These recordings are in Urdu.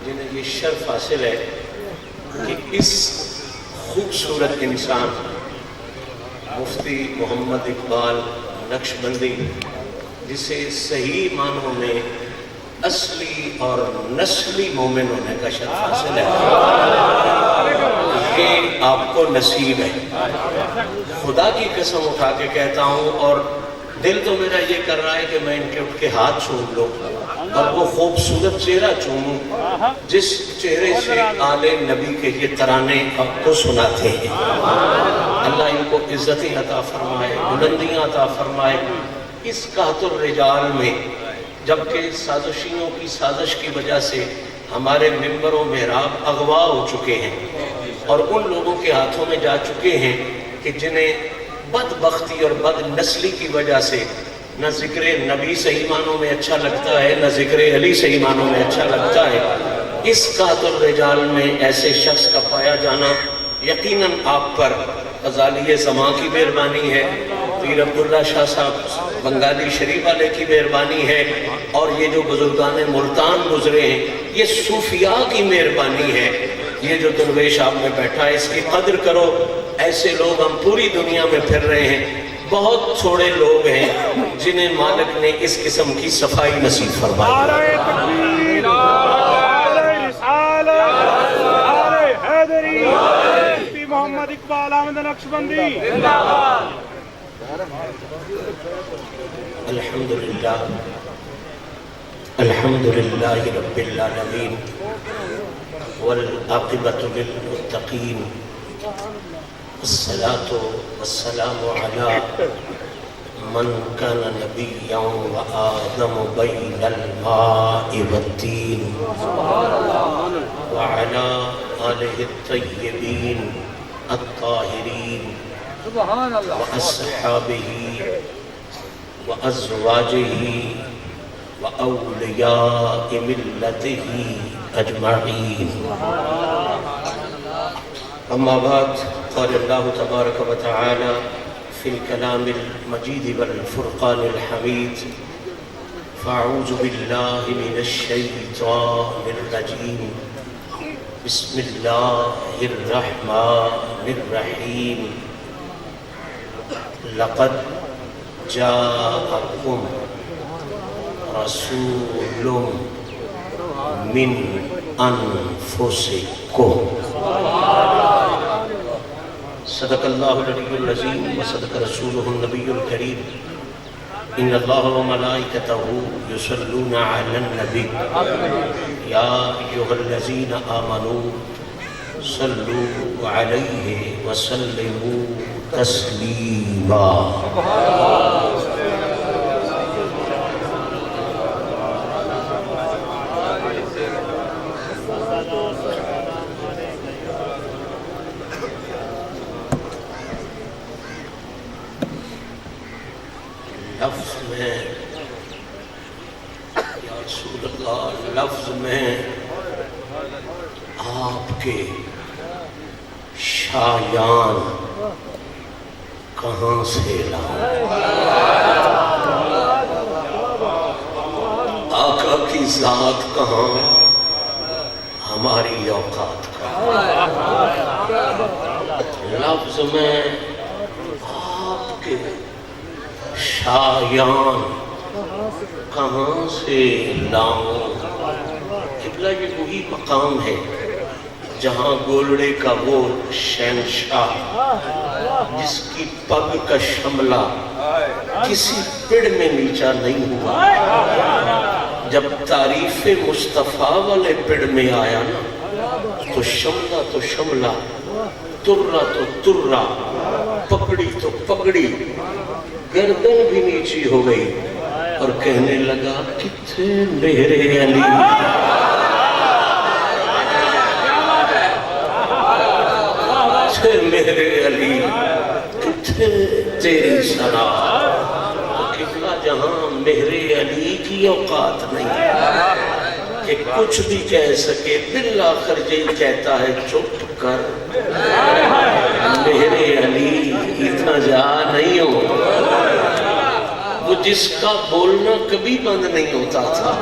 جنہیں یہ شرف حاصل ہے کہ اس خوبصورت انسان مفتی محمد اقبال نقشبندی، جسے صحیح معنوں میں اصلی اور نسلی مومن ہونے کا شرف حاصل ہے، یہ آپ کو نصیب ہے۔ خدا کی قسم اٹھا کے کہتا ہوں، اور دل تو میرا یہ کر رہا ہے کہ میں ان کے اٹھ کے ہاتھ چوم لوں اور وہ خوبصورت چہرہ چوموں جس چہرے سے آل نبی کے یہ ترانے آپ کو سناتے ہیں۔ اللہ ان کو عزتیں عطا فرمائے، بلندیاں عطا فرمائے۔ اس قحط الرجال میں جبکہ سازشیوں کی سازش کی وجہ سے ہمارے ممبر و محراب اغوا ہو چکے ہیں اور ان لوگوں کے ہاتھوں میں جا چکے ہیں کہ جنہیں بدبختی اور بد نسلی کی وجہ سے نہ ذکر نبی صحیح معنوں میں اچھا لگتا ہے، نہ ذکر علی صحیح معنوں میں اچھا لگتا ہے۔ اس قحط الرجال میں ایسے شخص کا پایا جانا یقیناً آپ پر غزالی زمان کی مہربانی ہے، پیر عبداللہ شاہ صاحب بنگالی شریف والے کی مہربانی ہے، اور یہ جو بزرگان ملتان گزرے ہیں یہ صوفیاء کی مہربانی ہے۔ یہ جو درویش آپ میں بیٹھا ہے اس کی قدر کرو۔ ایسے لوگ ہم پوری دنیا میں پھر رہے ہیں، بہت تھوڑے لوگ ہیں جنہیں مالک نے اس قسم کی صفائی نصیب فرمائی۔ نعرہ تکبیر، نعرہ رسالت، نعرہ حیدری، مفتی محمد اقبال احمد نقشبندی۔ الحمدللہ الحمدللہ رب العالمین والعاقبۃ للمتقین، الصلاة والسلام علی من کان نبیا وآدم بین الماء والتین وعلی آلہ الطیبین الطاہرین وأصحابہ وأزواجہ وأولیاء ملتہ اجمعین۔ اما بعد، قال اللہ تبارک و تعالی فی الکلام المجید والفرقان الحمید، فاعوذ باللہ من الشیطان الرجیم، بسم اللہ الرحمن الرحیم، لقد جاءکم رسول من انفسکم۔ صدق اللہ العلی العظیم وصدق رسولہ النبی الکریم۔ ان اللہ وملائکتہ یصلون علی النبی یا ایھا الذین آمنوا صلوا علیہ وسلموا تسلیما۔ لفظ میں یا رسول اللہ، لفظ میں آپ کے شایان کہاں سے لاؤں؟ آقا کی ذات کہاں، ہماری اوقات کہاں؟ لفظ میں آپ کے شایان کہاں سے لاؤں؟ قبلہ یہ وہی مقام ہے جہاں گولڑے کا وہ شہنشاہ جس کی پگ کا شملہ کسی پڑ میں نیچا نہیں ہوا، جب تعریف مصطفیٰ والے پڑ میں آیا نا تو شملہ، ترہ تو ترہ، پگڑی تو پگڑی، گردن بھی نیچی ہو گئی اور کہنے لگا کتھے میرے علی، کتھے میرے علی، کتھے تیری ثنا۔ قبلہ جہاں میرے علی کی اوقات نہیں کہ کچھ بھی کہہ سکے، بالآخر یہ کہتا ہے چپ کر، میرے علی اتنا جا نہیں ہو۔ وہ جس کا بولنا کبھی بند نہیں ہوتا تھا،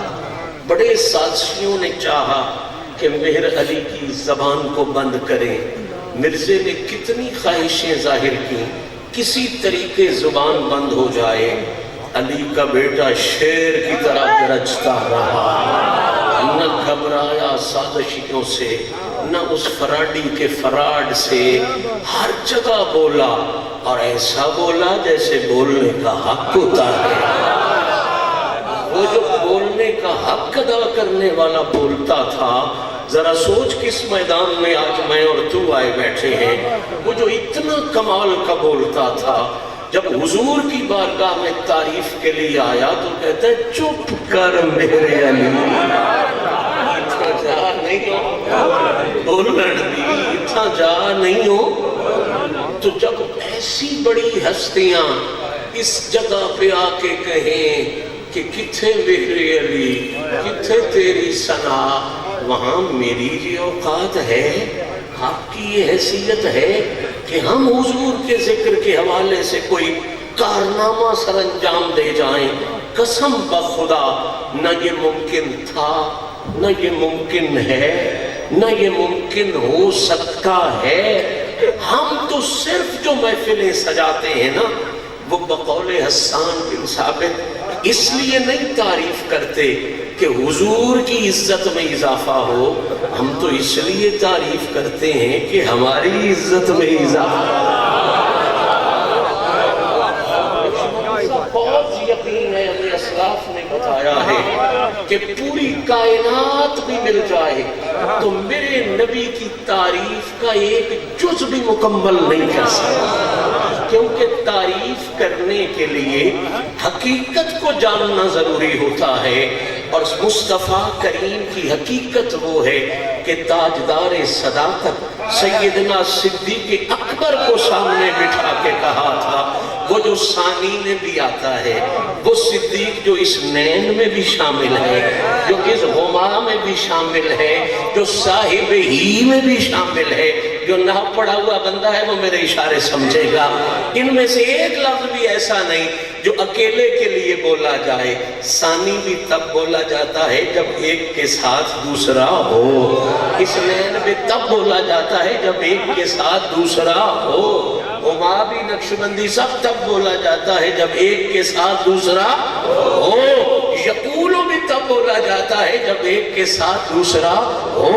بڑے سازشیوں نے چاہا کہ مہر علی کی زبان کو بند کریں. مرزے نے کتنی خواہشیں ظاہر کی, کسی طریقے زبان بند ہو جائے. علی کا بیٹا شیر کی طرح گرجتا رہا, نہ گھبرایا سازشیوں سے, نہ اس فراڈی کے فراڈ سے. ہر جگہ بولا, اور ایسا بولا جیسے بولنے کا حق ہوتا ہے. وہ جو بولنے کا حق ادا کرنے والا بولتا تھا, ذرا سوچ کس میدان میں آج میں اور تو آئے بیٹھے ہیں. وہ جو اتنا کمال کا بولتا تھا, جب حضور کی بارگاہ میں تعریف کے لیے آیا تو کہتا ہے چپ کر میرے علی, اتنا جا نہیں ہو بولن دی, اتنا جا نہیں ہو. تو جب ایسی بڑی ہستیاں اس جگہ پہ آ کے کہیں کہ کتھے میرے علی, کتھے تیری ثنا, وہاں میری یہ اوقات ہے, آپ کی یہ حیثیت ہے کہ ہم حضور کے ذکر کے حوالے سے کوئی کارنامہ سر انجام دے جائیں. قسم بخدا نہ یہ ممکن تھا, نہ یہ ممکن ہے, نہ یہ ممکن ہو سکتا ہے. ہم تو صرف جو محفلیں سجاتے ہیں نا, وہ بقول حسان بن ثابت اس لیے نہیں تعریف کرتے کہ حضور کی عزت میں اضافہ ہو, ہم تو اس لیے تعریف کرتے ہیں کہ ہماری عزت میں اضافہ ہو. بہت یقین ہے, ہمیں اسلاف نے بتایا ہے کہ پوری کائنات بھی مل جائے تو میرے نبی کی تعریف کا ایک جز بھی مکمل نہیں کر سکتا, کیونکہ تعریف کرنے کے لیے حقیقت کو جاننا ضروری ہوتا ہے. اور مصطفیٰ کریم کی حقیقت وہ ہے کہ تاجدار صداقت سیدنا صدیق اکبر کو سامنے بٹھا کے کہا تھا, وہ جو ثانی میں بھی آتا ہے, وہ صدیق جو اس نین میں بھی شامل ہے, جو اس غما میں بھی شامل ہے, جو صاحب ہی میں بھی شامل ہے. جو نہ پڑھا ہوا بندہ ہے وہ میرے اشارے سمجھے گا. ان میں سے ایک لفظ بھی ایسا نہیں جو اکیلے کے لیے بولا جائے. ثانی بھی تب بولا جاتا ہے جب ایک کے ساتھ دوسرا ہو, اس نین بھی تب بولا جاتا ہے جب ایک کے ساتھ دوسرا ہو. غما بھی نقشبندی سب تب بولا جاتا ہے جب ایک کے ساتھ دوسرا ہو. یقولو بھی تب بولا جاتا ہے جب ایک کے ساتھ دوسرا ہو.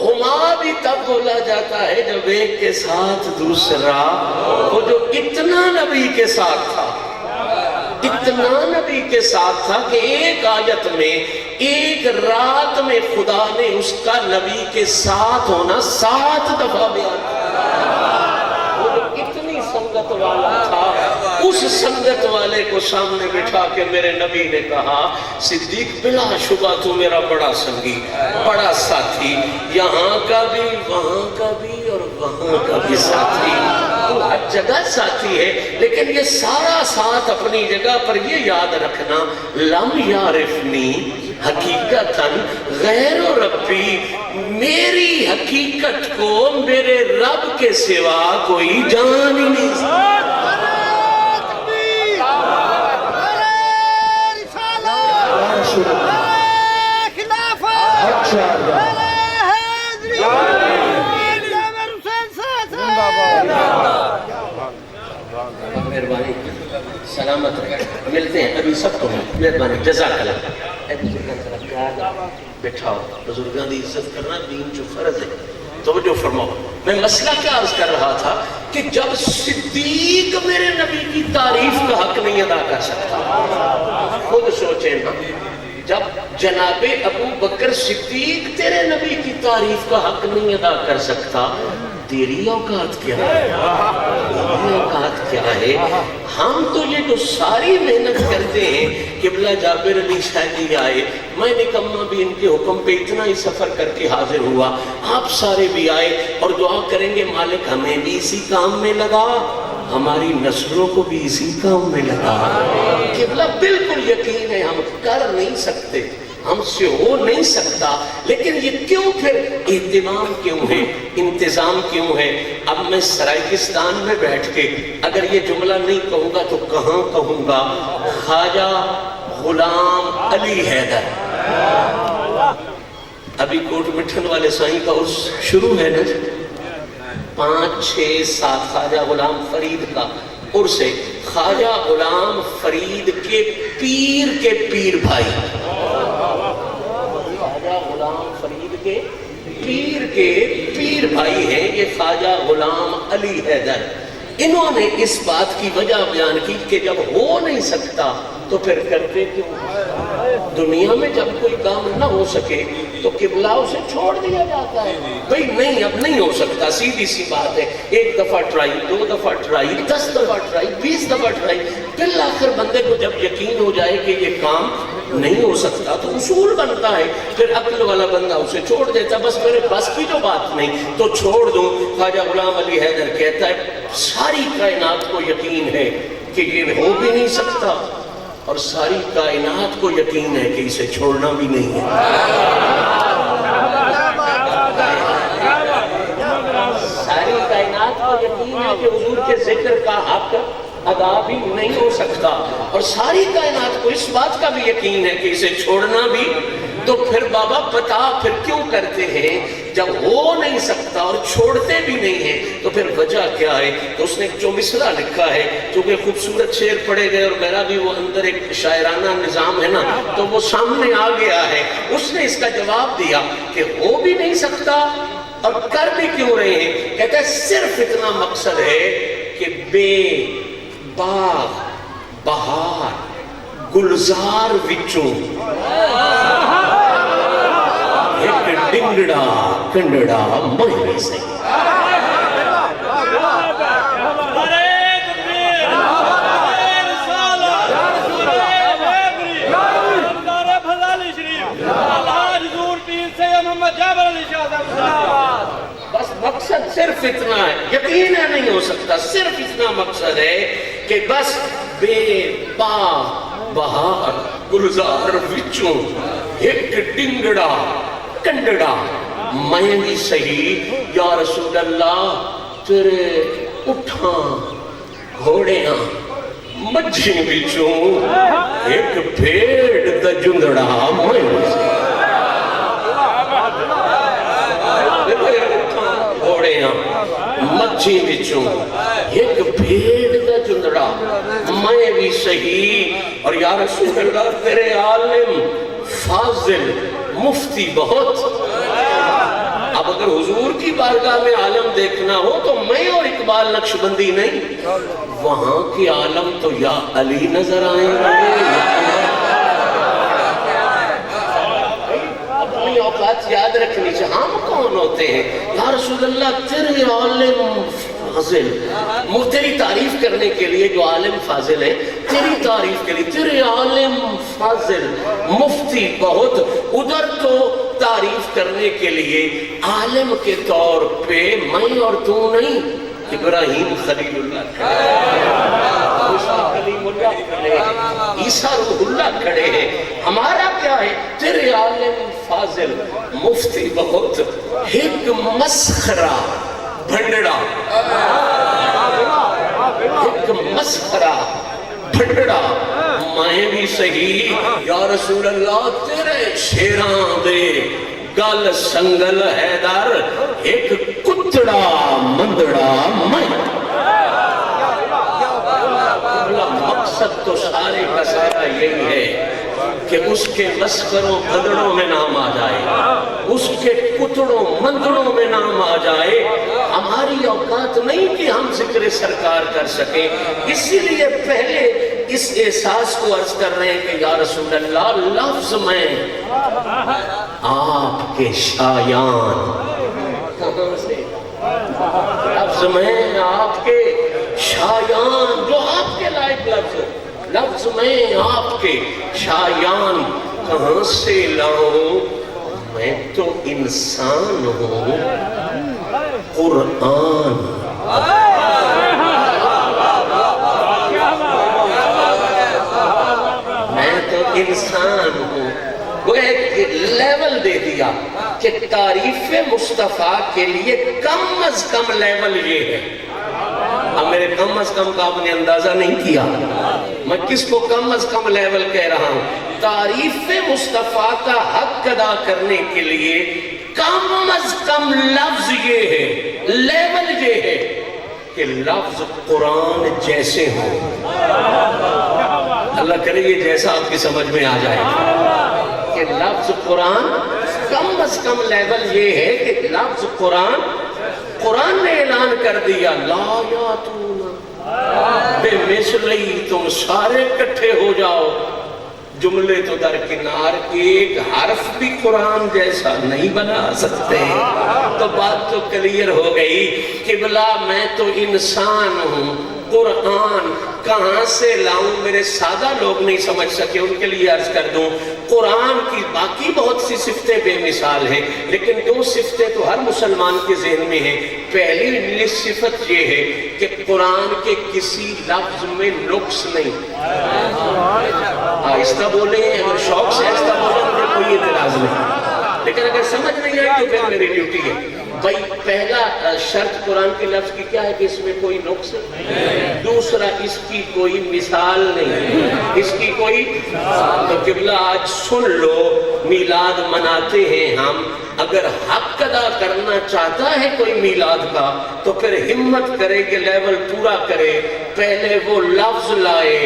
غما بھی تب بولا جاتا ہے جب ایک کے ساتھ دوسرا. وہ جو اتنا نبی کے ساتھ تھا, اتنا نبی کے ساتھ تھا کہ ایک آیت میں ایک رات میں خدا نے اس کا نبی کے ساتھ ہونا 7 دفعہ بیان کیا. وہ جو اتنی سنگت والا تھا, اس سنگت والے کو سامنے بٹھا کے میرے نبی نے کہا, صدیق بلا شبہ تو میرا بڑا سنگی, بڑا ساتھی, یہاں کا بھی, وہاں کا بھی, اور وہاں کا بھی ساتھی. تو ہر جگہ ساتھی ہے, لیکن یہ سارا ساتھ اپنی جگہ پر. یہ یاد رکھنا, لم یعرفنی حقیقتاً غیر ربی, میری حقیقت کو میرے رب کے سوا کوئی جان ہی نہیں سکتا. مہربانی, سلامت رہے, ملتے ہیں ابھی سب کو. مہربانی, جزاک اللہ. بٹھاؤ, بزرگاں دی عزت کرنا دین جو فرض ہے. توجہ فرماؤ, میں مسئلہ کیا عرض کر رہا تھا کہ جب صدیق میرے نبی کی تعریف کا حق نہیں ادا کر سکتا, خود سوچیں نا, جب جناب ابو بکر صدیق تیرے نبی کی تعریف کا حق نہیں ادا کر سکتا, تیری اوقات کیا ہے, تیری اوقات کیا ہے. ہم تو یہ جو ساری محنت کرتے ہیں, قبلہ جابر علی شاہ جی آئے, میں نکمہ بھی ان کے حکم پہ اتنا ہی سفر کر کے حاضر ہوا, آپ سارے بھی آئے اور دعا کریں گے مالک ہمیں بھی اسی کام میں لگا, ہماری نسلوں کو بھی اسی کام میں لگا. قبلہ بالکل یقین ہے ہم کر نہیں سکتے, ہم سے ہو نہیں سکتا, لیکن یہ کیوں پھر اہتمام کیوں ہے, انتظام کیوں ہے. اب میں سرائکستان میں بیٹھ کے اگر یہ جملہ نہیں کہوں گا تو کہاں کہوں گا, خواجہ غلام علی حیدر. ابھی کوٹ مٹھن والے سائیں کا عرس شروع ہے نا، 5 6 7 خواجہ غلام فرید کا عرس ہے، خواجہ غلام فرید کے پیر بھائی، خواجہ غلام فرید کے پیر بھائی ہیں یہ خواجہ غلام علی حیدر۔ انہوں نے اس بات کی وجہ بیان کی کہ جب ہو نہیں سکتا تو پھر کرتے کیوں؟ دنیا میں جب کوئی کام نہ ہو سکے تو قبلہ اسے چھوڑ دیا جاتا ہے، بھئی نہیں اب نہیں ہو سکتا، سیدھی سی بات ہے، 1 دفعہ ٹرائی، 2 دفعہ ٹرائی، 10 دفعہ ٹرائی، 20 دفعہ ٹرائی، پھر آخر بندے کو جب یقین ہو جائے کہ یہ کام نہیں ہو سکتا تو اصول بنتا ہے، پھر عقل والا بندہ اسے چھوڑ دیتا، بس میرے بس کی جو بات نہیں تو چھوڑ دوں۔ خواجہ غلام علی حیدر کہتا ہے ساری کائنات کو یقین ہے کہ یہ ہو بھی نہیں سکتا اور ساری کائنات کو یقین ہے کہ اسے چھوڑنا بھی نہیں ہے۔ ساری کائنات کو یقین ہے کہ حضور کے ذکر کا حق ادا بھی نہیں ہو سکتا اور ساری کائنات کو اس بات کا بھی یقین ہے کہ اسے چھوڑنا بھی، تو پھر بابا بتا پھر کیوں کرتے ہیں؟ جب ہو نہیں سکتا اور چھوڑتے بھی نہیں ہیں تو پھر وجہ کیا ہے؟ تو اس نے جو مصرع لکھا ہے، چونکہ خوبصورت شعر پڑھے گئے اور میرا بھی وہ اندر ایک شاعرانہ نظام ہے نا تو وہ سامنے آ گیا ہے، اس نے اس کا جواب دیا کہ ہو بھی نہیں سکتا اور کر بھی کیوں رہے ہیں؟ کہتا ہے صرف اتنا مقصد ہے کہ بے باغ بہار گلزار وچوں ایک ڈنگڑا کنڈڑا مہی سے۔ بس مقصد صرف اتنا ہے، یقین ہے نہیں ہو سکتا، صرف اتنا مقصد ہے کہ بس بے باغ بہار گلزار وچوں ایک ڈنگڑا کنڈڑا میں بھی صحیح یا رسول اللہ تیرے اٹھاں گھوڑیاں مجھیں وچوں ایک بھیڑ دا جندڑا میں بھی صحیح، گھوڑیاں مجھیں وچوں ایک بھیڑ دا جندڑا میں بھی صحیح، اور یا رسول اللہ تیرے عالم فاضل مفتی بہت۔ اب اگر حضور کی بارگاہ میں عالم دیکھنا ہو تو میں اور اقبال نقشبندی نہیں، وہاں کی عالم تو یا علی نظر آئیں گے، اپنی اوقات یاد رکھنی چاہیے۔ ہم کون ہوتے ہیں؟ یا رسول اللہ تیرے عالم فاضل، تیری تعریف کرنے کے لیے جو عالم فاضل ہے، تیری تعریف کے لیے تیرے عالم فاضل مفتی بہت، ادھر تو تعریف کرنے کے لیے عالم کے طور پہ میں اور تو نہیں، ابراہیم خلیل اللہ کھڑے، موسیٰ کلیم اللہ کھڑے، عیسیٰ روح اللہ کھڑے ہیں، ہمارا کیا ہے؟ تیرے عالم فاضل مفتی بہت، ایک مسخرہ بھنڈڑا، ایک مسخرہ بھنڈڑا میں بھی صحیح یا رسول اللہ تیرے شیران دے گل سنگل حیدر ایک کتڑا مندڑا میں۔ مقصد تو سارے کا سارا یہی ہے کہ اس کے مسخروں بھدڑوں میں نام آ جائے، اس کے کتڑوں مندڑوں میں نام آ جائے۔ ہماری اوقات نہیں کہ ہم ذکر سرکار کر سکیں، اسی لیے پہلے اس احساس کو عرض کر رہے ہیں کہ یا رسول اللہ لفظ میں آپ کے شایان، کہاں سے؟ لفظ میں آپ کے شایان، جو آپ کے لائق لفظ ہو، لفظ میں آپ کے شایان کہاں سے لاؤں؟ میں تو انسان ہوں، قرآن میں تو انسان ہوں۔ وہ ایک لیول دے دیا کہ تعریف مصطفیٰ کے لیے کم از کم لیول یہ ہے۔ اب میرے کم از کم کا آپ نے اندازہ نہیں کیا، میں کس کو کم از کم لیول کہہ رہا ہوں؟ تعریف مصطفیٰ کا حق ادا کرنے کے لیے کم از کم لفظ یہ ہے، لیول یہ ہے کہ لفظ قرآن جیسے ہوں۔ اللہ کرے یہ جیسا آپ کی سمجھ میں آ جائے کہ لفظ قرآن، کم از کم لیول یہ ہے کہ لفظ قرآن نے اعلان کر دیا لا یاتون بے مثلی، تم سارے کٹھے ہو جاؤ، جملے تو درکنار، ایک حرف بھی قرآن جیسا نہیں بنا سکتے۔ تو بات تو کلیئر ہو گئی، قبلہ میں تو انسان ہوں، قرآن کہاں سے لاؤں؟ میرے سادہ لوگ نہیں سمجھ سکے، ان کے لیے عرض کر دوں، قرآن کی باقی بہت سی صفتیں بے مثال ہیں، لیکن دو صفتیں تو ہر مسلمان کے ذہن میں ہیں۔ پہلی صفت یہ ہے کہ قرآن کے کسی لفظ میں نقص نہیں۔ آہستہ بولیں، اگر شوق سے آہستہ بولیں مجھے کوئی اعتراض نہیں، لیکن اگر سمجھ نہیں آئی تو پھر میری ڈیوٹی ہے۔ بھائی پہلا شرط قرآن کے لفظ کی کیا ہے کہ اس میں کوئی نقص نہیں، دوسرا اس کی کوئی مثال نہیں، اس کی کوئی۔ تو قبلہ آج سن لو، میلاد مناتے ہیں ہم، اگر حق ادا کرنا چاہتا ہے کوئی میلاد کا تو پھر ہمت کرے کہ لیول پورا کرے، پہلے وہ لفظ لائے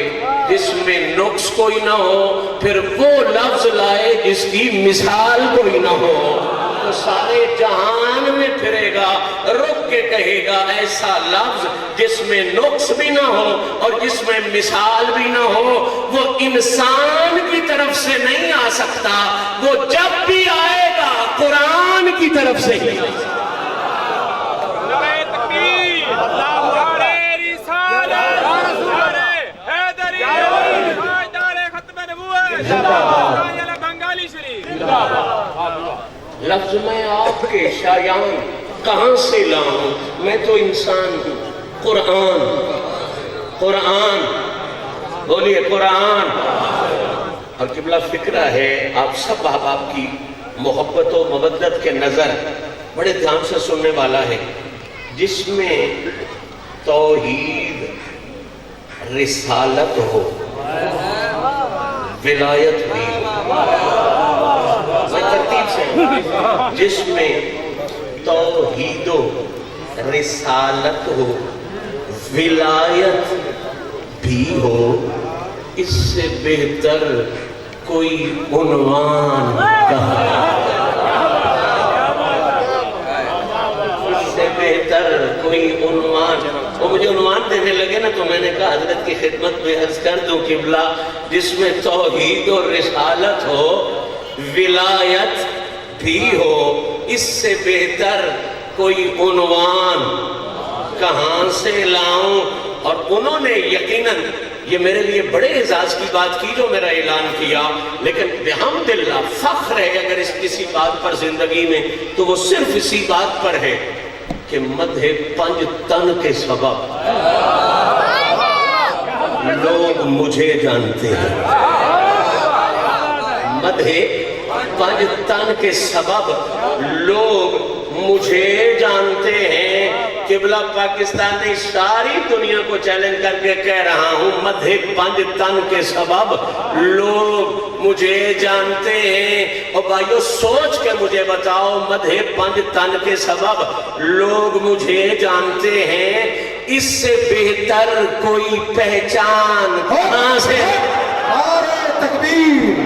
جس میں نقص کوئی نہ ہو، پھر وہ لفظ لائے جس کی مثال کوئی نہ ہو، تو سارے جہان میں پھرے گا، رک کے کہے گا ایسا لفظ جس میں نقص بھی نہ ہو اور جس میں مثال بھی نہ ہو، وہ انسان کی طرف سے نہیں آ سکتا، وہ جب بھی آئے گا قرآن کی طرف سے ہی۔ لفظ میں آپ کے شایان کہاں سے لاؤں؟ میں تو انسان ہوں، قرآن بولیے قرآن۔ اور قبلہ فکرہ ہے آپ سب احباب کی محبت و مودت کے نظر بڑے دھیان سے سننے والا ہے، جس میں توحید، رسالت ہو، ولایت بھی ہو، میں ترتیب سے جس میں توحید و رسالت ہو، ولایت بھی ہو، اس سے بہتر کوئی عنوان کہاں؟ اس سے بہتر کوئی عنوان، وہ مجھے عنوان دینے لگے نا تو میں نے کہا حضرت کی خدمت میں عرض کر دوں قبلہ، جس میں توحید اور رسالت ہو، ولایت بھی ہو، اس سے بہتر کوئی عنوان کہاں سے لاؤں؟ اور انہوں نے یقیناً یہ میرے لیے بڑے اعزاز کی بات کی جو میرا اعلان کیا، لیکن بحمداللہ فخر ہے اگر اس کسی بات پر زندگی میں تو وہ صرف اسی بات پر ہے کہ مدح پنج تن کے سبب لوگ مجھے جانتے ہیں، مدح پنج تن کے سبب لوگ مجھے جانتے ہیں۔ قبلہ پاکستان نے ساری دنیا کو چیلنج کر کے کہہ رہا ہوں، مدح پنج تن کے سبب لوگ مجھے جانتے ہیں۔ اور بھائیو سوچ کے مجھے بتاؤ، مدح پنج تن کے سبب لوگ مجھے جانتے ہیں، اس سے بہتر کوئی پہچان کہاں سے؟ نعرہ تکبیر،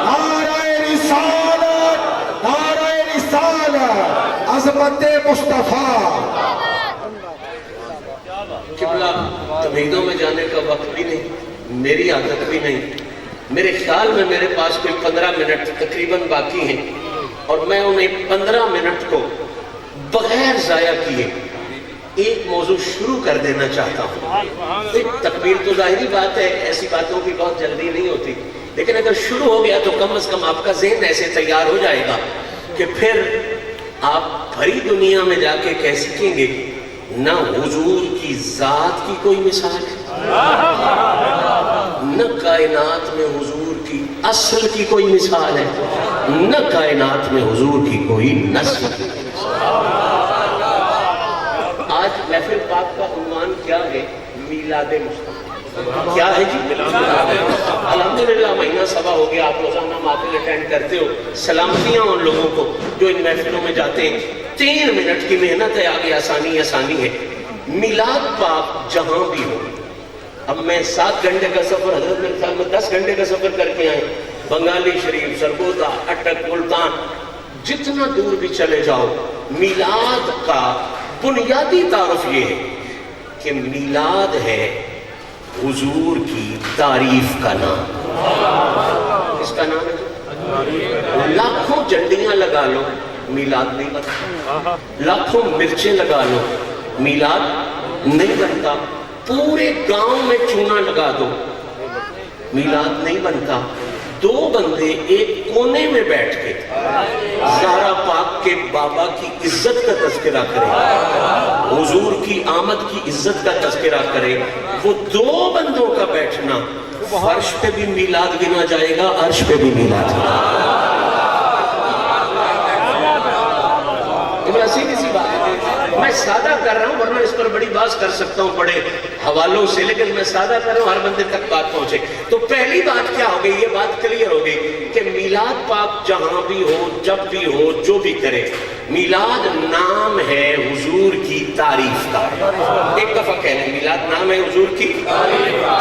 نعرہ رسالت، نعرہ رسالت، عظمت مصطفیٰ۔ قبلہ تمہیدوں میں جانے کا وقت بھی نہیں، میری عادت بھی نہیں، میرے خیال میں میرے پاس کوئی 15 منٹ تقریباً باقی ہیں، اور میں انہیں 15 منٹ کو بغیر ضائع کیے ایک موضوع شروع کر دینا چاہتا ہوں۔ تکبیر تو ظاہری بات ہے، ایسی باتوں کی بہت جلدی نہیں ہوتی، لیکن اگر شروع ہو گیا تو کم از کم آپ کا ذہن ایسے تیار ہو جائے گا کہ پھر آپ بھری دنیا میں جا کے کہہ سکیں گے نہ حضور کی ذات کی کوئی مثال ہے، نہ کائنات میں حضور کی اصل کی کوئی مثال ہے، نہ کائنات میں حضور کی کوئی نسل کی مثال۔ آج محفل پاک کا عنوان کیا ہے؟ میلاد مصطفیٰ۔ کیا ہے جی؟ الحمدللہ مہینہ سوا ہو گیا، آپ روزانہ محفل اٹینڈ کرتے ہو، سلامتیاں ان لوگوں کو جو ان محفلوں میں جاتے ہیں۔ 3 منٹ کی محنت ہے، آگے آسانی ہے۔ میلاد پاک جہاں بھی ہو، اب میں 7 گھنٹے کا سفر، حضرت میرے خیال میں 10 گھنٹے کا سفر کر کے آئے، بنگالی شریف، سرگودا، اٹک، ملتان، جتنا دور بھی چلے جاؤ، میلاد کا بنیادی تعارف یہ ہے کہ میلاد ہے حضور کی تعریف کا نام۔ اس کا نام ہے، لاکھوں جنڈیاں لگا لو میلاد نہیں بنتا، لاکھوں مرچیں لگا لو میلاد نہیں بنتا، پورے گاؤں میں چونا لگا دو میلاد نہیں بنتا۔ 2 بندے ایک کونے میں بیٹھ کے زہرا پاک کے بابا کی عزت کا تذکرہ کریں، حضور کی آمد کی عزت کا تذکرہ کریں، وہ 2 بندوں کا بیٹھنا فرش پہ بھی میلاد گنا جائے گا، عرش پہ بھی میلاد گنا جائے گا۔ سیدھی سی بات ہے، میں سادہ کر رہا ہوں، ورنہ اس پر بڑی بات کر سکتا ہوں بڑے حوالوں سے، لیکن میں سادہ کر رہا ہوں، ہر بندے تک بات پہنچے۔ تو پہلی بات کیا ہو گئی؟ یہ بات کلیئر ہو گئی کہ میلاد پاک جہاں بھی ہو، جب بھی ہو، جو بھی کرے، میلاد نام ہے حضور کی تعریف کا۔ ایک دفعہ کہہ لیں، میلاد نام ہے حضور کی،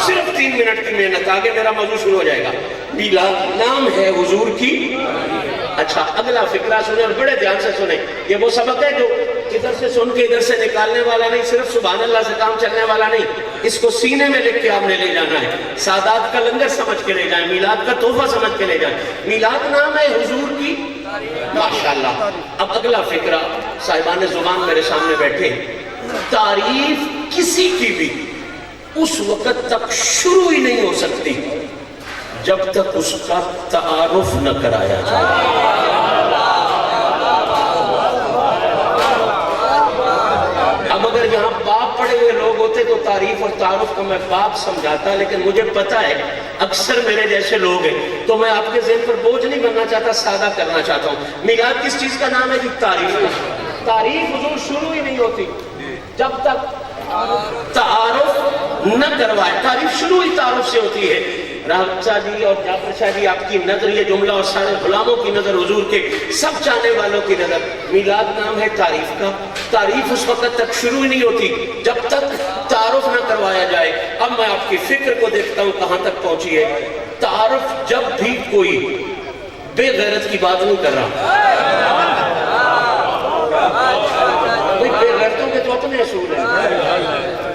صرف 3 منٹ کی محنت، آگے میرا موضوع شروع ہو جائے گا۔ میلاد نام ہے حضور کی۔ اچھا، اگلا فقرہ سنیں اور بڑے دھیان سے سنیں، یہ وہ سبق ہے جو ادھر سے سن کے ادھر سے نکالنے والا نہیں، صرف سبحان اللہ سے کام چلنے والا نہیں، اس کو سینے میں لکھ کے آپ نے لے جانا ہے، سادات کا لنگر سمجھ کے لے جائیں، میلاد کا تحفہ سمجھ کے لے جائیں۔ میلاد نام ہے حضور کی، ماشاءاللہ۔ اب اگلا فقرہ، صاحبان زبان میرے سامنے بیٹھے، تعریف کسی کی بھی اس وقت تک شروع ہی نہیں ہو سکتی جب تک اس کا تعارف نہ کرایا جائے۔ اب اگر یہاں باپ پڑے ہوئے لوگ ہوتے تو تعریف اور تعارف کو میں باپ سمجھاتا، لیکن مجھے پتا ہے اکثر میرے جیسے لوگ ہیں، تو میں آپ کے ذہن پر بوجھ نہیں بننا چاہتا، سادہ کرنا چاہتا ہوں۔ میلاد کس چیز کا نام ہے جی؟ تعریف کا۔ تعریف حضور شروع ہی نہیں ہوتی جب تک تعارف نہ کروائے۔ تعریف شروع ہی تعارف سے ہوتی ہے۔ راحت شاہ جی اور جعفر شاہ جی، آپ کی نظر یہ جملہ اور سارے غلاموں کی نظر، حضور کے سب چاہنے والوں کی نظر، میلاد نام ہے تعریف کا۔ تعریف اس وقت تک شروع ہی نہیں ہوتی جب تک تعارف نہ کروایا جائے۔ اب میں آپ کی فکر کو دیکھتا ہوں کہاں تک پہنچی ہے۔ تعارف جب بھی کوئی بے غیرت کی بات نہیں کر رہا، بے غیرتوں کے تو اپنے اصول ہیں،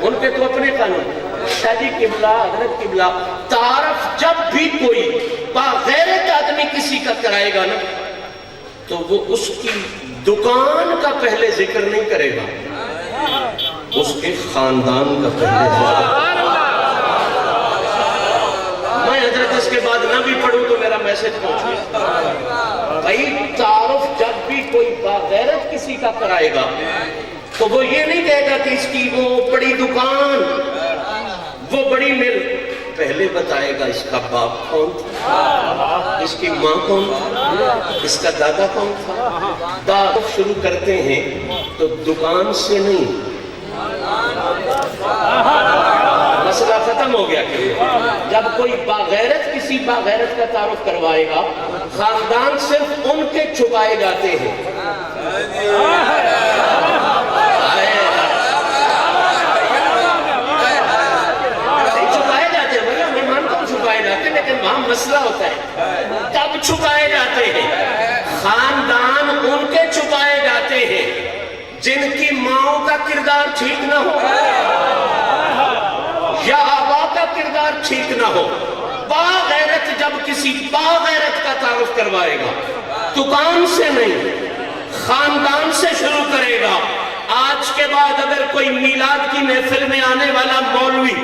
ان کے تو اپنے قانون۔ شاہ جی قبلہ، حضرت قبلہ، تعارف جب بھی کوئی باغیرت آدمی کسی کا کرائے گا نا، تو وہ اس کی دکان کا پہلے ذکر نہیں کرے گا، اس کے خاندان کا پہلے ذکر۔ میں حضرت اس کے بعد نہ بھی پڑھوں تو میرا میسج پہنچ گیا۔ بھائی تعارف جب بھی کوئی باغیرت کسی کا کرائے گا تو وہ یہ نہیں کہے گا کہ اس کی وہ بڑی دکان، وہ بڑی مل، پہلے بتائے گا اس کا باپ کون تھا، اس کی ماں کون تھا، اس کا دادا کون تھا۔ تعارف شروع کرتے ہیں تو دکان سے نہیں، مسئلہ ختم ہو گیا کہ جب کوئی باغیرت کسی باغیرت کا تعارف کروائے گا، خاندان صرف ان کے چھپائے جاتے ہیں۔ لیکن وہاں مسئلہ ہوتا ہے، تب چھپائے جاتے ہیں۔ خاندان ان کے چھپائے جاتے ہیں جن کی ماؤں کا کردار ٹھیک نہ ہو یا آبا کا کردار ٹھیک نہ ہو۔ باغیرت جب کسی باغیرت کا تعارف کروائے گا، دکان سے نہیں، خاندان سے شروع کرے گا۔ آج کے بعد اگر کوئی میلاد کی محفل میں آنے والا مولوی،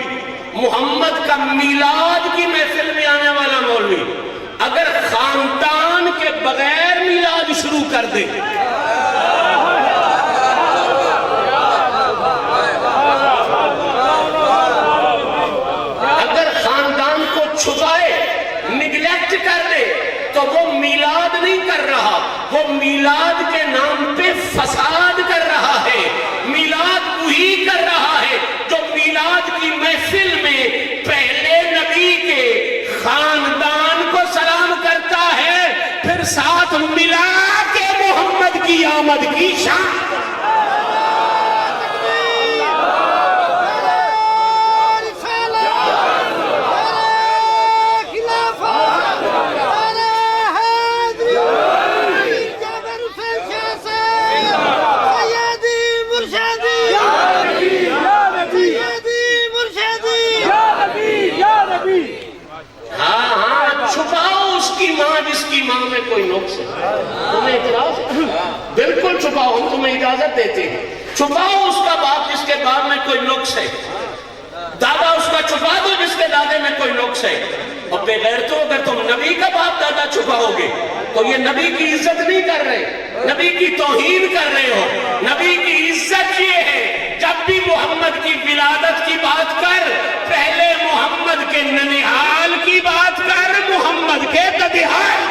محمد کا میلاد کی محفل میں آنے والا مولوی، اگر خاندان کے بغیر میلاد شروع کر دے، اگر خاندان کو چھپائے، نگلیکٹ کر دے، تو وہ میلاد نہیں کر رہا، وہ میلاد کے نام پہ فساد کر رہا ہے۔ میلاد وہی کر رہا ہے جو میلاد کی محفل میں آمد کی شان. جس کی ماں میں کوئی نقص ہے, تمہیں اعتراض ہے؟ بالکل چھپاؤ, ہم تمہیں اجازت دیتے ہیں. چھپاؤ اس کا باپ جس کے باپ میں کوئی نقص ہے, دادا اس کا چھپا دو جس کے دادے میں کوئی نقص ہے. اور بے غیرتوں, اگر تم نبی کا باپ دادا چھپاؤ گے تو یہ نبی کی عزت نہیں کر رہے, نبی کی توہین کر رہے ہو. نبی کی عزت یہ ہے, جب بھی محمد کی ولادت کی بات کر, پہلے محمد کے ننیحال کی بات کر, محمد کے ددیحال.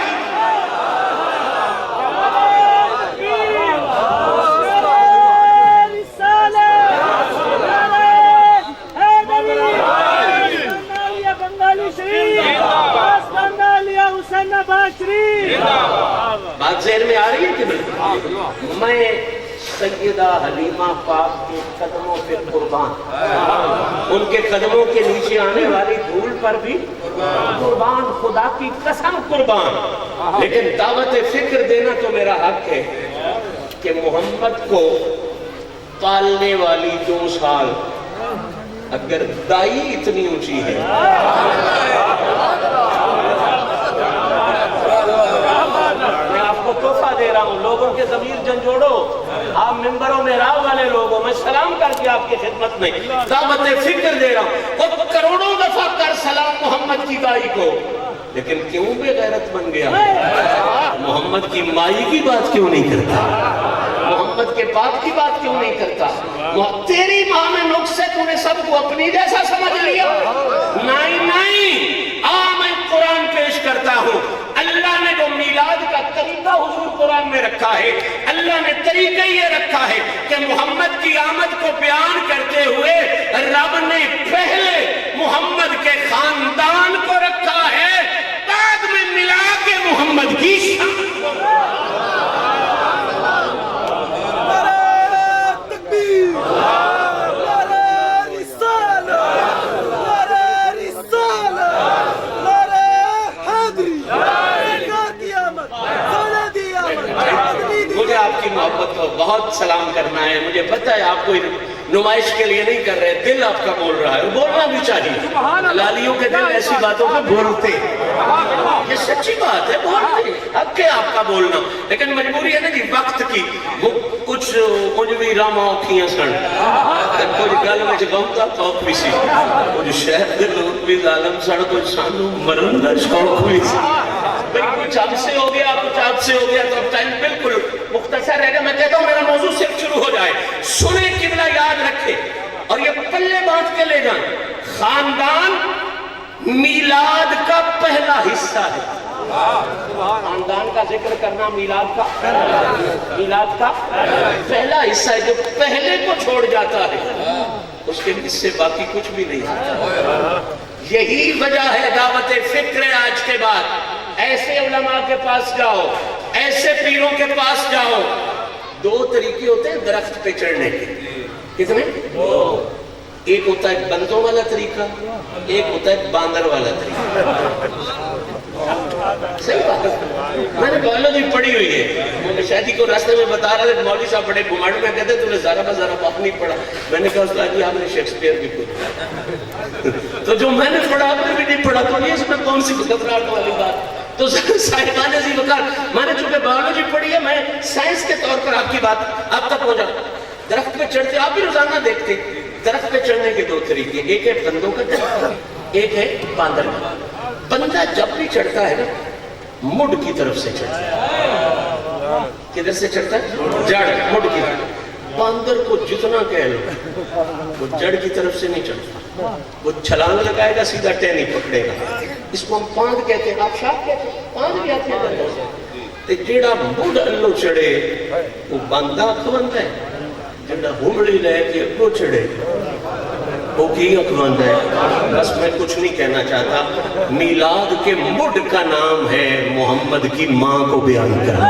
بات ذہن میں آ رہی ہے کہ نہیں؟ میں سیدہ حلیمہ پاک کے قدموں پہ قربان, ان کے قدموں کے نیچے آنے والی دھول پر بھی قربان, خدا کی قسم قربان. لیکن دعوت فکر دینا تو میرا حق ہے کہ محمد کو پالنے والی 2 سال اگر دائی اتنی اونچی ہے, تحفہ دے رہا ہوں, لوگوں کے ضمیر جھنجھوڑو. آپ ممبروں میں راہ والے لوگوں, میں سلام کر کے آپ کی خدمت میں دعوت فکر دے رہا ہوں. اور کروڑوں دفعہ کر سلام محمد کی دائی کو, لیکن کیوں بے غیرت بن گیا؟ محمد کی مائی کی بات کیوں نہیں کرتا؟ محمد کے باپ کی بات کیوں نہیں کرتا؟ تیری ماں میں نقص ہے, تو نے سب کو اپنی جیسا سمجھ لیا. نہیں, میں قرآن پیش کرتا ہوں. اللہ نے جو میلاد کا طریقہ حضور قرآن میں رکھا ہے, اللہ نے طریقہ یہ رکھا ہے کہ محمد کی آمد کو بیان کرتے ہوئے رب نے پہلے محمد کے خاندان کو رکھا ہے, بعد میں ملا کے محمد کی شان. مجھے آپ کی محبت کو بہت سلام کرنا ہے. مجھے پتہ ہے آپ کوئی نمائش کے لیے نہیں کر رہے, دل آپ کا بول رہا ہے, بولنا بھی چاہیے. لالیوں کے دل ایسی باتوں پہ بولتے, یہ سچی بات ہے, بولتے, حق ہے آپ کا بولنا. لیکن مجبوری ہے نا جی وقت کی. کچھ بھی راما اوکھیاں سن, کچھ گل میں گمتا توک بھی سی, کچھ شہر کے لوگ بھی ظالم سن, کچھ سانو مرن دا شوق بھی سی. کچھ آپ سے ہو گیا, کچھ آپ سے ہو گیا, تو اب ٹائم بالکل مختصر رہ گا. میں کہتا ہوں میرا موضوع صرف شروع ہو جائے. سنیں, قبلہ یاد رکھے اور یہ پلے بانٹ کے لے جائیں. خاندان میلاد کا پہلا حصہ ہے. خاندان کا ذکر کرنا میلاد کا پہلا حصہ ہے. جو پہلے کو چھوڑ جاتا ہے اس کے حصے باقی کچھ بھی نہیں ہے. یہی وجہ ہے دعوت فکر آج کے بعد. ایسے علماء کے پاس جاؤ, ایسے پیروں کے پاس جاؤ. 2 طریقے ہوتے ہیں درخت پہ چڑھنے کے. کتنے؟ ایک ہوتا ہے بندوں والا طریقہ, ایک ہوتا ہے باندر والا طریقہ. صحیح بات ہے. میں نے بایولوجی پڑھی ہوئی ہے. میں شادی کو راستے میں بتا رہا تھا, مولوی صاحب بڑے گھماڑ میں کہتے تم نے ذرا باپ نہیں پڑھا. میں نے کہا استاد جی آپ نے شیکسپیئر بھی پڑھا, تو جو میں نے پڑھا آپ نے بھی نہیں پڑھا, تو یہ اس میں کون سی گھبراہٹ والی بات. تو صاحبان عزیز وقار, میں نے چونکہ بایولوجی پڑھی ہے, میں سائنس کے طور پر آپ کی بات آپ تک پہنچا. درخت پہ چڑھتے, آپ بھی روزانہ دیکھتے, درخت پہ چڑھنے کے 2 طریقے, ایک ہے بندوں کا طریقہ, ایک ہے باندر کا. بندہ جب بھی چڑھتا ہے نا مڈ کی طرف سے چڑھتا ہے. کدھر سے چڑھتا ہے؟ جڑ, مڈ کی طرف. باندر کو جتنا کہہ لو وہ جڑ کی طرف سے نہیں چڑھتا, وہ چھلانگ لگائے گا سیدھا ٹہنی پکڑے گا. اس کو ہم پاند کہتے ہیں, آپ شاپ کہتے ہیں, پاند بھی آتے ہیں. جیڑا مڈ اللہ چڑھے وہ باندہ اکھ بنتا ہے, جیڑا ہمڑی لے کے اگو چڑھے وہ کی اکھ بنتا ہے. بس میں کچھ نہیں کہنا چاہتا. میلاد کے مڈ کا نام ہے محمد کی ماں کو بیان کرنا.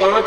5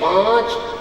5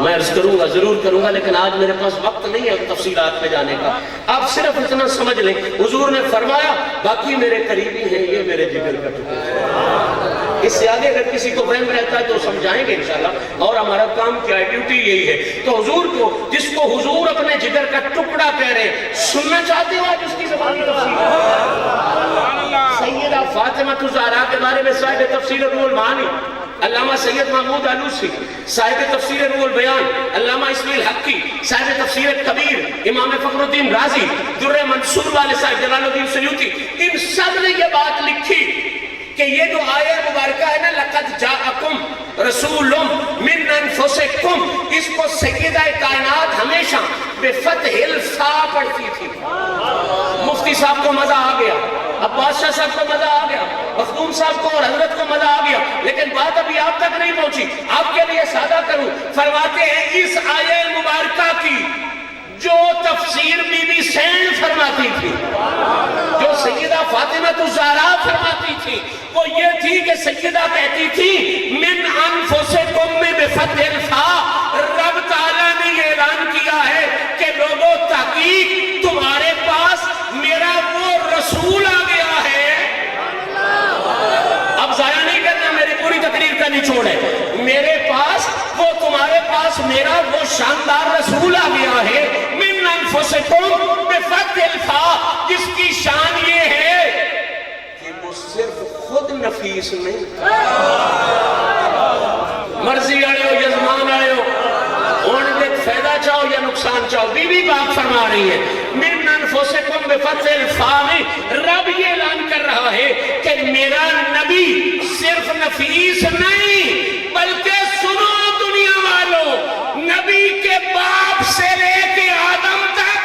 میں عرض کروں گا، ضرور کروں گا، لیکن آج میرے پاس وقت نہیں ہے تفصیلات میں جانے کا. آپ صرف اتنا سمجھ لیں، حضور نے فرمایا باقی میرے قریبی ہیں، یہ میرے جگر کا ٹکڑا. اس سے آگے اگر کسی کو وہم رہتا ہے تو سمجھائیں گے انشاءاللہ، اور ہمارا کام کیا ہے، ڈیوٹی یہی ہے. تو حضور کو، جس کو حضور اپنے جگر کا ٹکڑا کہہ رہے ہیں، سننا چاہتے ہو آج اس کی زبانی تفصیل؟ سیدہ فاطمہ الزہرا کے بارے میں صاحب تفسیر روح المعانی علامہ سید محمود آلوسی، صاحب تفسیر روح البیان علامہ اسماعیل حقی، صاحب تفسیر کبیر امام فخر الدین رازی، در منصور والے صاحب جلال الدین سیوطی، ان سب نے یہ بات لکھی کہ یہ جو آیہ مبارکہ ہے نا، لَقَدْ جَاءَكُمْ رَسُولٌ مِّنْ أَنفُسِكُمْ، اس کو سیدہ کائنات ہمیشہ بفتح الفا پڑھتی تھی. مفتی صاحب کو مزہ آ گیا، اب بادشاہ صاحب کو مزہ آ گیا، مخدوم صاحب کو اور حضرت کو مزہ آ گیا، لیکن بات ابھی آپ تک نہیں پہنچی. آپ کے لیے سادہ کروں. فرماتے ہیں اس آیہ مبارکہ کی جو تفسیر بی بی سین فرماتی تھی، جو سیدہ فاطمہ الزہرا فرماتی تھی، وہ یہ تھی کہ سیدہ کہتی تھی من انفسکم میں بفتح الفا، رب تعالیٰ نے یہ اعلان کیا ہے کہ لوگوں تحقیق تمہارے پاس میرا وہ رسول آ گیا ہے. اب ضائع نہیں کرنا، میری پوری تقریر کا نچوڑ ہے. میرے پاس وہ تمہارے پاس میرا وہ شاندار رسول آ گیا ہے من انفسکم بفتح الفا، جس کی شان یہ ہے کہ وہ صرف خود نفیس نہیں، مرضی آئے ہو یزمان آئے ہو، فائدہ چاہو یا نقصان چاہو، بی بی پاک فرما رہی ہے من انفسکم بفتح الفا میں رب یہ اعلان کر رہا ہے کہ میرا نبی صرف نفیس نہیں، بلکہ سنو دنیا والوں، نبی کے باپ سے لے کے آدم تک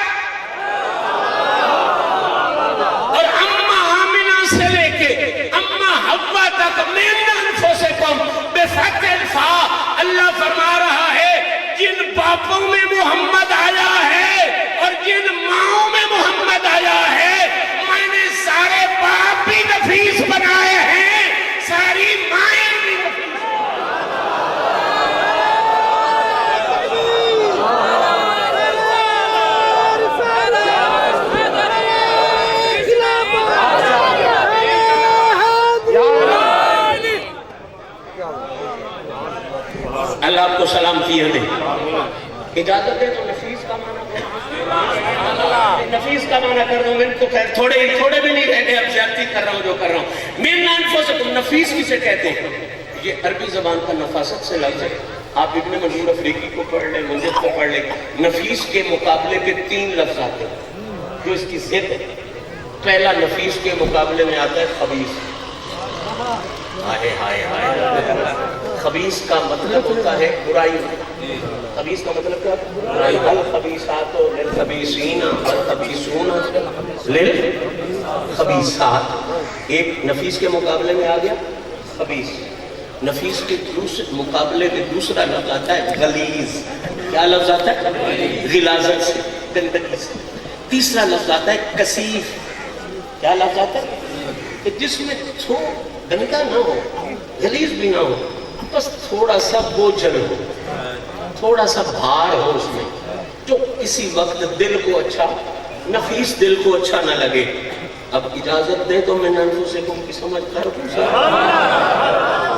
اور اماں آمنہ سے لے کے اماں حوا تک من انفسکم بفتح الفا، اللہ فرما رہا ہے جن باپوں میں محمد آیا ہے اور جن ماؤں میں محمد آیا ہے، میں نے سارے باپ بھی نفیس بنائے ہیں، ساری مائیں بھی نفیس. اللہ آپ کو سلامتی دے. اجازت ہے تو نفیس کا معنی نفیس کا معنی کر رہا ہوں. میں تو خیر تھوڑے بھی نہیں رہتے، اب زیادتی کر رہا ہوں جو کر رہا ہوں. من انفسکم، نفیس کسے کہتے ہیں؟ یہ عربی زبان کا نفاست سے لفظ ہے. آپ ابن منظور افریقی کو پڑھ لیں، منجد کو پڑھ لیں. نفیس کے مقابلے کے 3 لفظ آتے ہیں جو اس کی ضد ہے. پہلا نفیس کے مقابلے میں آتا ہے خبیث. ہائے ہائے ہائے، خبیث کا مطلب ہوتا ہے برائی. خبیث کا مطلب کیا ہے؟ الخبیثات للخبیثین والخبیثون للخبیثات. ایک نفیس کے مقابلے میں آ گیا خبیث. نفیس کے مقابلے میں دوسرا لفظ آتا ہے غلیظ. کیا لفظ آتا ہے؟ غلاظت سے، گندگی سے. تیسرا لفظ آتا ہے کثیف. کیا لفظ آتا ہے؟ کہ جس میں گندا نہ ہو، غلیظ بھی نہ ہو، بس تھوڑا سا بوجھل ہو، تھوڑا سا بھار ہو اس میں، جو کسی وقت دل کو اچھا، نفیس دل کو اچھا نہ لگے. اب اجازت دیں تو میں انفسکم کی سمجھ کر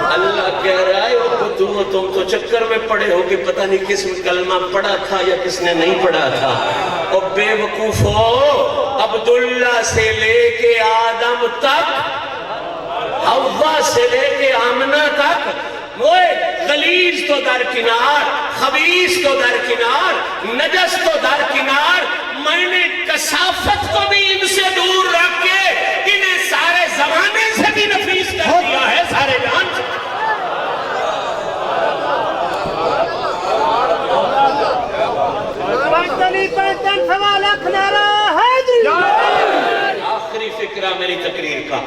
اللہ کہہ رہا ہے تم تو چکر میں پڑے ہو کہ پتہ نہیں کس میں کلمہ پڑھا تھا یا کس نے نہیں پڑھا تھا. اور بے وقوفو، عبداللہ سے لے کے آدم تک، حوا سے لے کے آمنہ تک، وہ غلیظ تو درکنار، خبیث تو درکنار، نجس تو درکنار، میں نے کثافت کو بھی ان سے دور رکھ کے انہیں سارے زمانے سے بھی نفیس کر دیا ہے، سارے جان سے. آخری فکرہ میری تقریر کا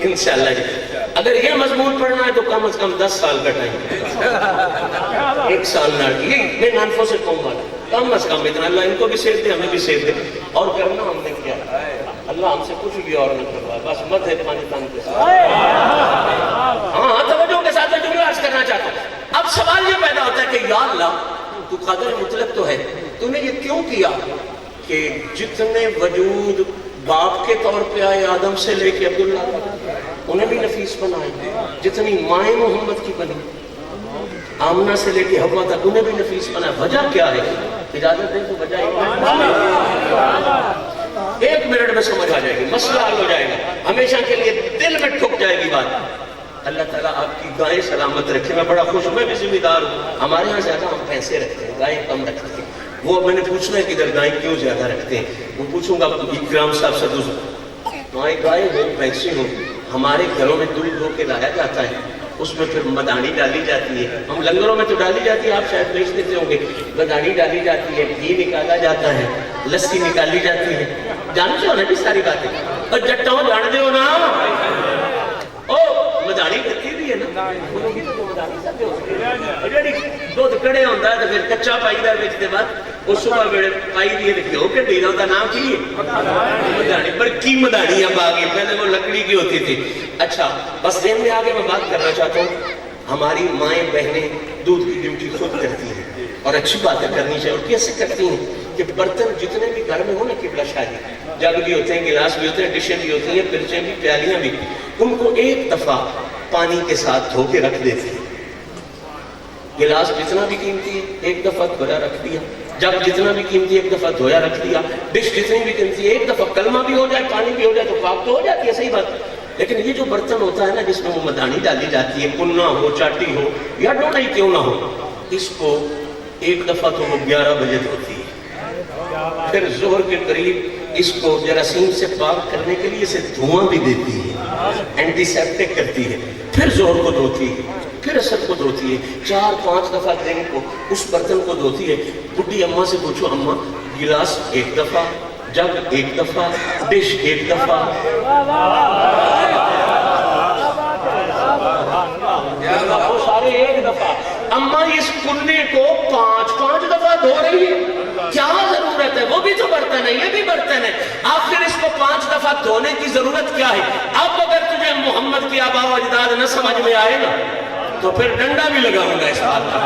انشاءاللہ جی، اگر یہ مضمون پڑھنا ہے تو کم از کم 10 سال کا ٹائم ہے. 1 سال نہ یہ میں نانفوں سے کہوں گا کم از کم اتنا. اللہ ان کو بھی سیف دے، ہمیں بھی سیف دے. اور کرنا ہم نے کیا، اللہ ہم سے کچھ بھی اور نہ کروا، بس مت ہے پانی تان کے ساتھ. ہاں توجہ کے ساتھ جملہ عرض کرنا چاہتا ہوں. اب اب سوال یہ پیدا ہوتا ہے کہ یا اللہ تو قادر مطلق تو ہے، تو نے یہ کیوں کیا کہ جتنے وجود باپ کے طور پہ آئے آدم سے لے کے عبداللہ تک انہیں بھی نفیس بنائے، جتنی مائیں محمد کی بنی آمنہ سے لے کے حوا تک انہیں بھی نفیس بنائے، وجہ کیا ہے؟ اجازت دیں تو وجہ ایک منٹ میں سمجھ آ جائے گی، مسئلہ حل ہو جائے گا، ہمیشہ کے لیے دل میں ٹھک جائے گی بات۔ اللہ تعالیٰ آپ کی گائیں سلامت رکھے، میں بڑا خوش ہوں، میں بھی ذمہ دار ہوں، ہمارے ہاں زیادہ ہم پیسے رکھتے ہیں، گائیں کم رکھتے ہیں، وہ میں نے پوچھنا ہے کہ ادھر گائیں کیوں زیادہ رکھتے ہیں، وہ پوچھوں گا اکرام صاحب سے دوسرا گائے ہو پیسے ہوں، ہمارے گھروں میں دودھ دھو کے لایا جاتا ہے، اس میں پھر مدانی ڈالی جاتی ہے، ہم لنگروں میں تو ڈالی جاتی ہے، آپ شاید بیچ دیتے ہوں گے، مدانی ڈالی جاتی ہے، گھی نکالا جاتا ہے، لسی نکالی جاتی ہے، جانتے ہو نا جی ساری باتیں، اور جٹاؤں جانتے ہو نا، او مدانی کرتی بھی ہے نا، دودھ کڑے ہوتا ہے تو پھر کچا پائی دا بیچتے بعد اس صبح بیڑے پائی دیئے دیکھتے ہو کہ دینا ہوتا نام کی مدانی، پر کی مدانی اب آگئی، پہلے وہ لکڑی کی ہوتی تھی۔ اچھا بس ذہن میں آگے میں بات کرنا چاہتا ہوں، ہماری مائیں بہنیں دودھ کی ڈیوٹی خود کرتی ہیں اور اچھی باتیں کرنی چاہیے، اور کیسے کرتی ہیں کہ برتن جتنے بھی گھر میں ہو نا قبلہ شاہی، جگ بھی ہوتے ہیں، گلاس بھی ہوتے ہیں، ڈشیں بھی ہوتی ہیں، پرچیں بھی، پیالیاں بھی، ان کو ایک دفعہ پانی کے ساتھ دھو کے رکھ دیتی ہیں، گلاس جتنا بھی قیمتی ہے ایک دفعہ دھویا رکھ دیا، جگ جتنا بھی قیمتی ہے ایک دفعہ دھویا رکھ دیا، ڈش جتنی بھی قیمتی ہے ایک دفعہ کلمہ بھی ہو جائے پانی بھی ہو جائے تو پاک تو ہو جاتی ہے، صحیح بات۔ لیکن یہ جو برتن ہوتا ہے نا جس میں وہ مدانی ڈالی جاتی ہے، کنہ ہو، چاٹی ہو یا ڈوڈی کیوں نہ ہو، اس کو ایک دفعہ تو وہ 11 بجے دھوتی ہے، پھر ظہر کے قریب اس کو جراثیم سے پاک کرنے کے لیے اسے دھواں بھی دیتی ہے، اینٹی سیپٹک کرتی ہے، پھر ظہر کو دھوتی ہے، پھر عصر کو دھوتی ہے، 4-5 دفعہ دن کو اس برتن کو دھوتی ہے۔ بڈھی اماں سے پوچھو، اماں گلاس ایک دفعہ، جگ ایک دفعہ، ڈش ایک دفعہ، وہ سارے ایک دفعہ، اماں اس کننے کو 5-5 دفعہ دھو رہی ہے، کیا ضرورت ہے؟ وہ بھی تو برتن ہے، یہ بھی برتن ہے، آخر اس کو 5 دفعہ دھونے کی ضرورت کیا ہے؟ اب اگر تجھے محمد کی آباء و اجداد نہ سمجھ میں آئے نا تو پھر ڈنڈا بھی لگاؤں گا اس بات کا،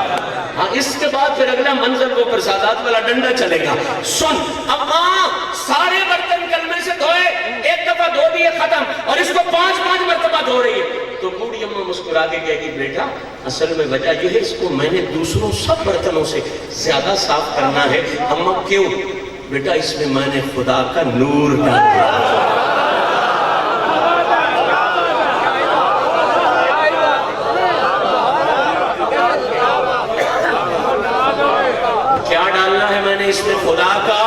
ہاں اس کے بعد پھر اگلا منظر وہ پرسادات والا ڈنڈا چلے گا۔ سن اماں سارے برتن کلمے سے دھوئے، ایک دفعہ دھو دیے ختم، اور اس کو 5-5 مرتبہ دھو رہی ہے، تو بوڑھی اماں مسکرا کے کہے گی بیٹا اصل میں وجہ یہ ہے اس کو میں نے دوسروں سب برتنوں سے زیادہ صاف کرنا ہے۔ اماں کیوں؟ بیٹا اس میں میں نے خدا کا نور ڈال دیا۔ کیا ڈالنا ہے میں نے اس میں؟ خدا کا۔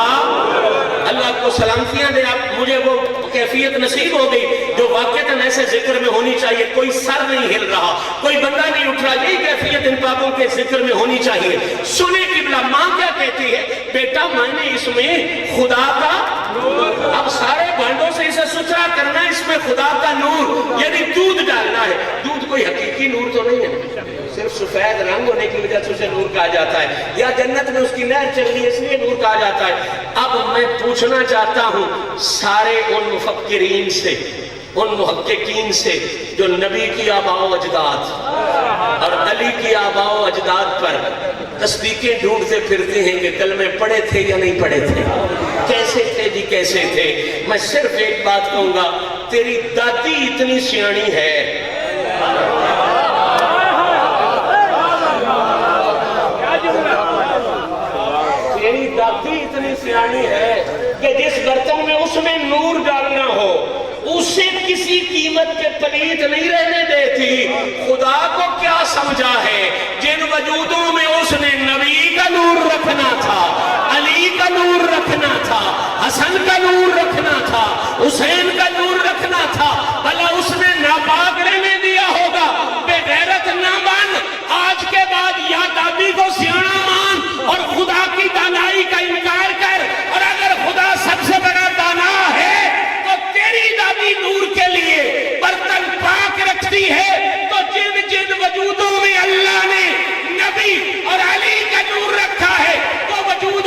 اللہ کو سلامتیاں دے، آپ مجھے وہ کیفیت نصیب ہو گئی جو واقعتاً ایسے ذکر میں ہونی چاہیے، کوئی سر نہیں ہل رہا، کوئی بندہ نہیں اٹھ رہا، یہی کیفیت ان پاکوں کے ذکر میں ہونی چاہیے۔ سنیں قبلہ، ماں کیا کہتی ہے؟ بیٹا میں نے اس میں خدا کا نور، اب سارے بھانڈوں سے اسے ستھرا کرنا ہے، اس میں خدا کا نور یعنی دودھ ڈالنا ہے۔ دودھ کوئی حقیقی نور تو نہیں ہے، صرف سفید رنگ ہونے کی وجہ سے اسے نور کہا جاتا ہے، یا جنت میں اس کی نہر چل رہی ہے اس لیے نور کہا جاتا ہے۔ اب میں پوچھنا چاہتا ہوں سارے ان مفکرین سے، ان محققین سے جو نبی کی آباء و اجداد اور علی کی آباء و اجداد پر تصدیقیں ڈھونڈتے پھرتے ہیں کہ کلمے پڑھے تھے یا نہیں پڑھے تھے، کیسے تھے جی کیسے تھے، میں صرف ایک بات کہوں گا، تیری دادی اتنی سیانی ہے، تیری دادی اتنی سیانی ہے کہ جس برتن میں اس میں نور ڈالنا ہو اسے کسی قیمت کے پلیت نہیں رہنے دیتی۔ خدا کو کیا سمجھا ہے؟ جن وجودوں میں اس نے نبی کا نور رکھنا تھا، علی کا نور رکھنا تھا، حسن کا نور رکھنا تھا، حسین کا نور رکھنا تھا، بھلا اس نے ناپاک رہنے دیا ہوگا؟ بے غیرت نہ مان، آج کے بعد یا دادی کو سیانا مان اور خدا کی دانائی کا انکار کر، اور اگر خدا سب سے بڑا دانا ہے تو تیری دادی نور کے لیے برتن پاک رکھتی ہے، تو جن جن وجودوں میں اللہ نے نبی اور علی کا نور رکھا ہے وہ وجود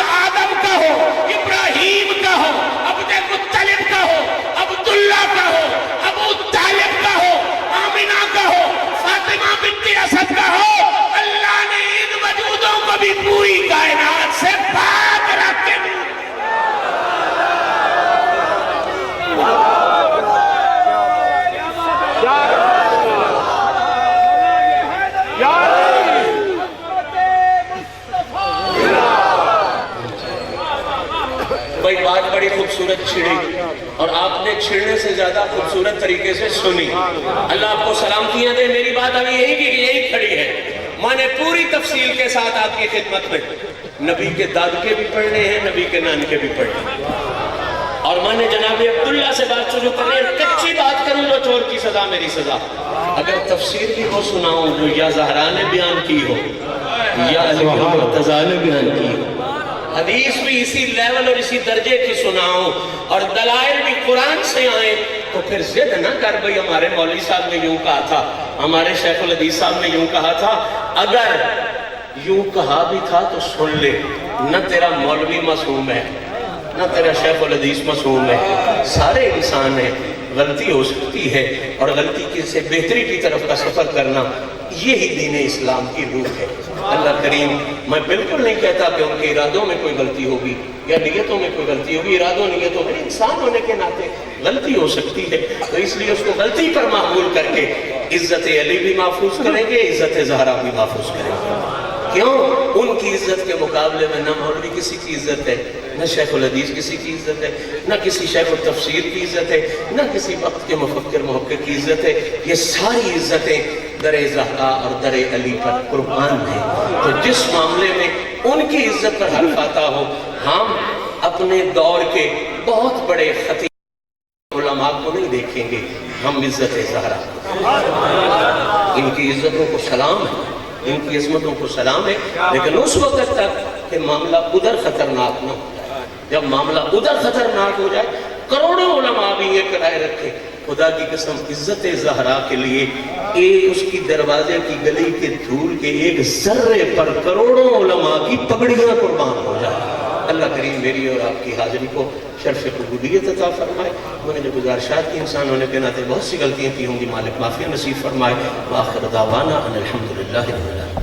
بھائی بات بڑی خوبصورت چھڑی اور آپ نے چھڑنے سے زیادہ خوبصورت طریقے سے سنی. اللہ آپ کو سلامتیاں دے. میری بات ابھی یہی کی یہی کھڑی ہے. میں نے پوری تفصیل کے ساتھ آپ کی خدمت میں نبی کے داد کے بھی پڑھنے ہیں, نبی کے نان کے بھی پڑھنے ہیں. اور میں نے جناب عبداللہ سے بات شروع کرنے, کچی بات کروں تو چور کی سزا میری سزا. اگر تفسیر بھی وہ سناؤں جو یا زہرا نے بیان کی ہو یا علی مرتضیٰ نے بیان کی ہو, حدیث بھی اسی لیول اور اسی درجے کی سناؤں, اور دلائل بھی قرآن سے آئیں, تو پھر ضد نہ کر بھئی ہمارے مولوی صاحب نے یوں کہا تھا, ہمارے شیخ الحدیث صاحب نے یوں کہا تھا. اگر یوں کہا بھی تھا تو سن لے, نہ تیرا مولوی معصوم ہے نہ تیرا شیخ الحدیث معصوم ہے, سارے انسان ہیں, غلطی ہو سکتی ہے, اور غلطی کی سے بہتری کی طرف کا سفر کرنا یہی دین اسلام کی روح ہے. اللہ کریم, میں بالکل نہیں کہتا کہ ان کے ارادوں میں کوئی غلطی ہوگی یا نیتوں میں کوئی غلطی ہوگی. ارادوں نیتوں میں انسان ہونے کے ناطے غلطی ہو سکتی ہے, تو اس لیے اس کو غلطی پر معمول کر کے عزت علی بھی محفوظ کریں گے, عزت زہرا بھی محفوظ کریں گے. کیوں؟ ان کی عزت کے مقابلے میں نہ مولوی کسی کی عزت ہے, نہ شیخ الحدیث کسی کی عزت ہے, نہ کسی شیخ التفسیر کی عزت ہے, نہ کسی وقت کے مفکر محقق کی عزت ہے. یہ ساری عزتیں در زہرا اور در علی پر قربان ہیں. تو جس معاملے میں ان کی عزت پر حرف آتا ہو, ہم اپنے دور کے بہت بڑے خطیب علماء کو نہیں دیکھیں گے, ہم عزت زہرا, ان کی عزتوں کو سلام ہے, ان کی عظمتوں کو سلام ہے, لیکن اس وقت تک کہ معاملہ ادھر خطرناک نہ ہو جائے. جب معاملہ ادھر خطرناک ہو جائے, کروڑوں علماء بھی یہ کرائے رکھے, خدا کی قسم عزت زہرا کے لیے اس کی دروازے کی گلی کے دھول کے ایک ذرے پر کروڑوں علماء کی پگڑیاں قربان ہو جائے. اللہ کریم میری اور آپ کی حاضری کو شرف قبولیت عطا فرمائے. میں نے جو گزارشات کی انسان ہونے کے ناطے بہت سی غلطیاں کی ہوں گی, مالک معافی نصیب فرمائے. وآخر دعوانا ان الحمدللہ رب العالمین.